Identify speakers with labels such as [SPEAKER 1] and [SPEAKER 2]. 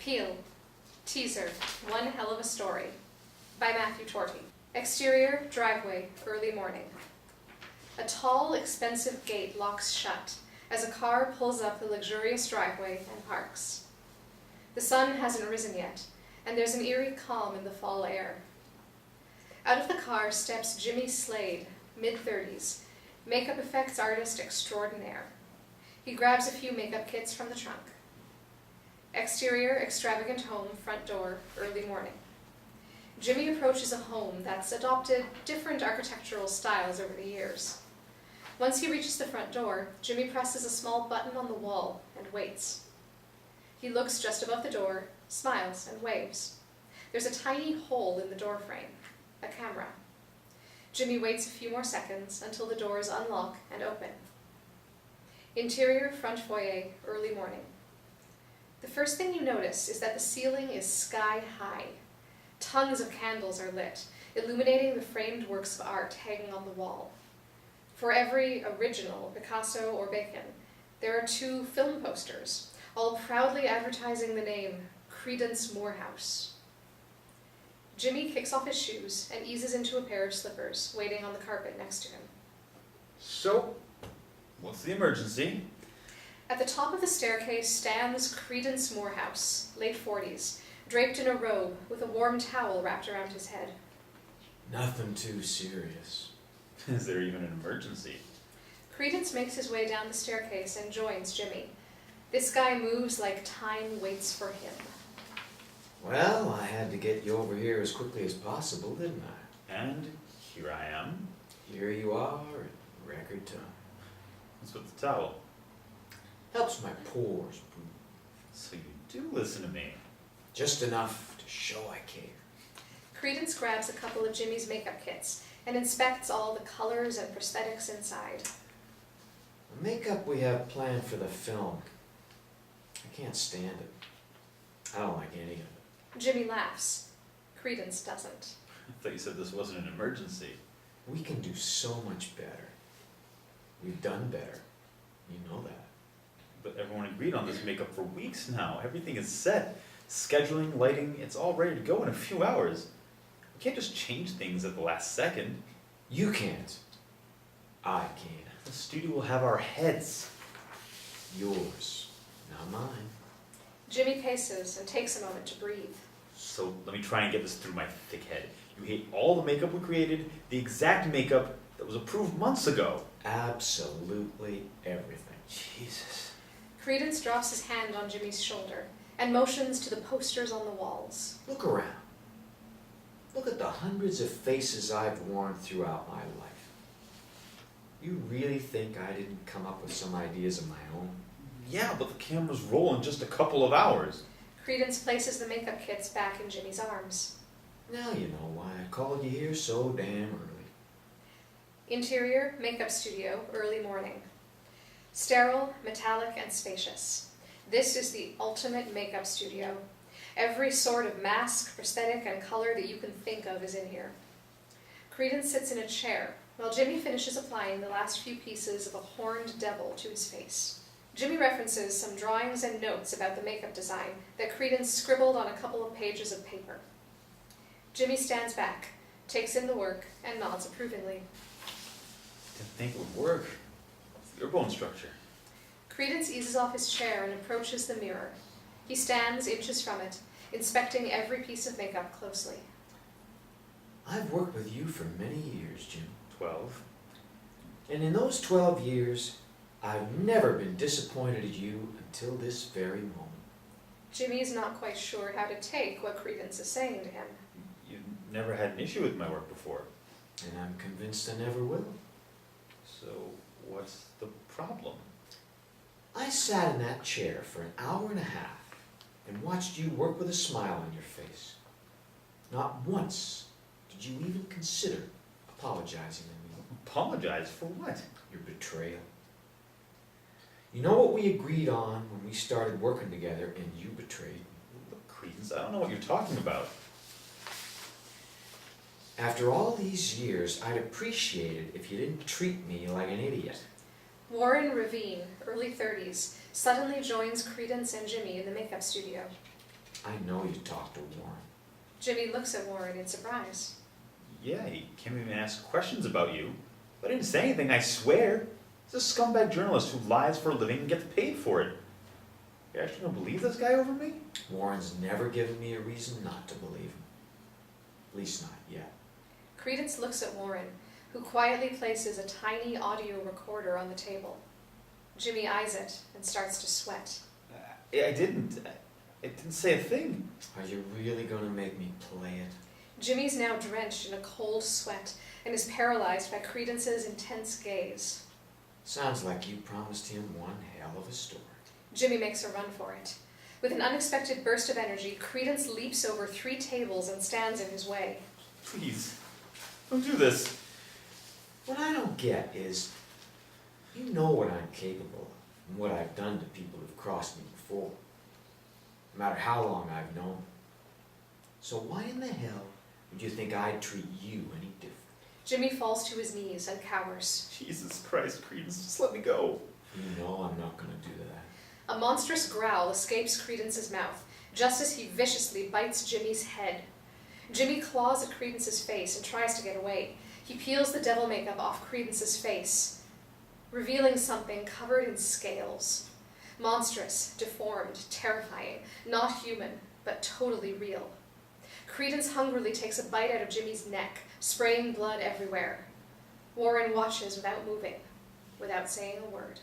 [SPEAKER 1] Peel. Teaser. One Hell of a Story. By Matthew Torti. Exterior, driveway, early morning. A tall, expensive gate locks shut as a car pulls up the luxurious driveway and parks. The sun hasn't risen yet, and there's an eerie calm in the fall air. Out of the car steps Jimmy Slade, mid-30s, makeup effects artist extraordinaire. He grabs a few makeup kits from the trunk. Exterior, extravagant home, front door, early morning. Jimmy approaches a home that's adopted different architectural styles over the years. Once he reaches the front door, Jimmy presses a small button on the wall and waits. He looks just above the door, smiles, and waves. There's a tiny hole in the doorframe, a camera. Jimmy waits a few more seconds until the doors unlock and open. Interior, front foyer, early morning. The first thing you notice is that the ceiling is sky high. Tons of candles are lit, illuminating the framed works of art hanging on the wall. For every original, Picasso or Bacon, there are 2 film posters, all proudly advertising the name Creedance Morehouse. Jimmy kicks off his shoes and eases into a pair of slippers, waiting on the carpet next to him.
[SPEAKER 2] So, what's the emergency?
[SPEAKER 1] At the top of the staircase stands Creedance Morehouse, late 40s, draped in a robe with a warm towel wrapped around his head.
[SPEAKER 3] Nothing too serious.
[SPEAKER 2] Is there even an emergency?
[SPEAKER 1] Creedance makes his way down the staircase and joins Jimmy. This guy moves like time waits for him.
[SPEAKER 3] Well, I had to get you over here as quickly as possible, didn't I?
[SPEAKER 2] And here I am.
[SPEAKER 3] Here you are in record time.
[SPEAKER 2] What's with the towel?
[SPEAKER 3] Helps my pores breathe.
[SPEAKER 2] So you do listen to me.
[SPEAKER 3] Just enough to show I care.
[SPEAKER 1] Creedance grabs a couple of Jimmy's makeup kits and inspects all the colors and prosthetics inside.
[SPEAKER 3] The makeup we have planned for the film, I can't stand it. I don't like any of it.
[SPEAKER 1] Jimmy laughs. Creedance doesn't.
[SPEAKER 2] I thought you said this wasn't an emergency.
[SPEAKER 3] We can do so much better. We've done better. You know that.
[SPEAKER 2] But everyone agreed on this makeup for weeks now. Everything is set. Scheduling, lighting, it's all ready to go in a few hours. We can't just change things at the last second.
[SPEAKER 3] You can't. I can.
[SPEAKER 2] The studio will have our heads.
[SPEAKER 3] Yours, not mine.
[SPEAKER 1] Jimmy paces and takes a moment to breathe.
[SPEAKER 2] So let me try and get this through my thick head. You hate all the makeup we created, the exact makeup that was approved months ago.
[SPEAKER 3] Absolutely everything.
[SPEAKER 2] Jesus.
[SPEAKER 1] Creedance drops his hand on Jimmy's shoulder and motions to the posters on the walls.
[SPEAKER 3] Look around. Look at the hundreds of faces I've worn throughout my life. You really think I didn't come up with some ideas of my own?
[SPEAKER 2] Yeah, but the camera's roll in just a couple of hours.
[SPEAKER 1] Creedance places the makeup kits back in Jimmy's arms.
[SPEAKER 3] Now you know why I called you here so damn early.
[SPEAKER 1] Interior, makeup studio, early morning. Sterile, metallic, and spacious. This is the ultimate makeup studio. Every sort of mask, prosthetic, and color that you can think of is in here. Creedance sits in a chair while Jimmy finishes applying the last few pieces of a horned devil to his face. Jimmy references some drawings and notes about the makeup design that Creedance scribbled on a couple of pages of paper. Jimmy stands back, takes in the work, and nods approvingly.
[SPEAKER 2] Didn't think it would work. It's your bone structure.
[SPEAKER 1] Creedance eases off his chair and approaches the mirror. He stands inches from it, inspecting every piece of makeup closely.
[SPEAKER 3] I've worked with you for many years, Jim.
[SPEAKER 2] 12.
[SPEAKER 3] And in those 12 years, I've never been disappointed at you until this very moment.
[SPEAKER 1] Jimmy is not quite sure how to take what Creedance is saying to him.
[SPEAKER 2] You never had an issue with my work before.
[SPEAKER 3] And I'm convinced I never will.
[SPEAKER 2] So what's the problem?
[SPEAKER 3] I sat in that chair for an hour and a half and watched you work with a smile on your face. Not once did you even consider apologizing to me.
[SPEAKER 2] Apologize for what?
[SPEAKER 3] Your betrayal. You know what we agreed on when we started working together and you betrayed?
[SPEAKER 2] Look, Creedance, I don't know what you're talking about.
[SPEAKER 3] After all these years, I'd appreciate it if you didn't treat me like an idiot.
[SPEAKER 1] Warren Ravine, early 30s, suddenly joins Creedance and Jimmy in the makeup studio.
[SPEAKER 3] I know you talked to Warren.
[SPEAKER 1] Jimmy looks at Warren in surprise.
[SPEAKER 2] Yeah, he came in and asked questions about you. I didn't say anything, I swear. He's a scumbag journalist who lies for a living and gets paid for it. You actually gonna believe this guy over me?
[SPEAKER 3] Warren's never given me a reason not to believe him. At least not yet.
[SPEAKER 1] Creedance looks at Warren, who quietly places a tiny audio recorder on the table. Jimmy eyes it and starts to sweat.
[SPEAKER 2] I didn't. I didn't say a thing.
[SPEAKER 3] Are you really gonna make me play it?
[SPEAKER 1] Jimmy's now drenched in a cold sweat and is paralyzed by Creedance's intense gaze.
[SPEAKER 3] Sounds like you promised him one hell of a story.
[SPEAKER 1] Jimmy makes a run for it. With an unexpected burst of energy, Creedance leaps over 3 tables and stands in his way.
[SPEAKER 2] Please, don't do this.
[SPEAKER 3] What I don't get is, you know what I'm capable of and what I've done to people who've crossed me before. No matter how long I've known them. So why in the hell would you think I'd treat you any different?
[SPEAKER 1] Jimmy falls to his knees and cowers.
[SPEAKER 2] Jesus Christ, Creedance, just let me go.
[SPEAKER 3] You know I'm not gonna do that.
[SPEAKER 1] A monstrous growl escapes Creedance's mouth, just as he viciously bites Jimmy's head. Jimmy claws at Creedance's face and tries to get away. He peels the devil makeup off Creedance's face, revealing something covered in scales. Monstrous, deformed, terrifying, not human, but totally real. Creedance hungrily takes a bite out of Jimmy's neck, spraying blood everywhere. Warren watches without moving, without saying a word.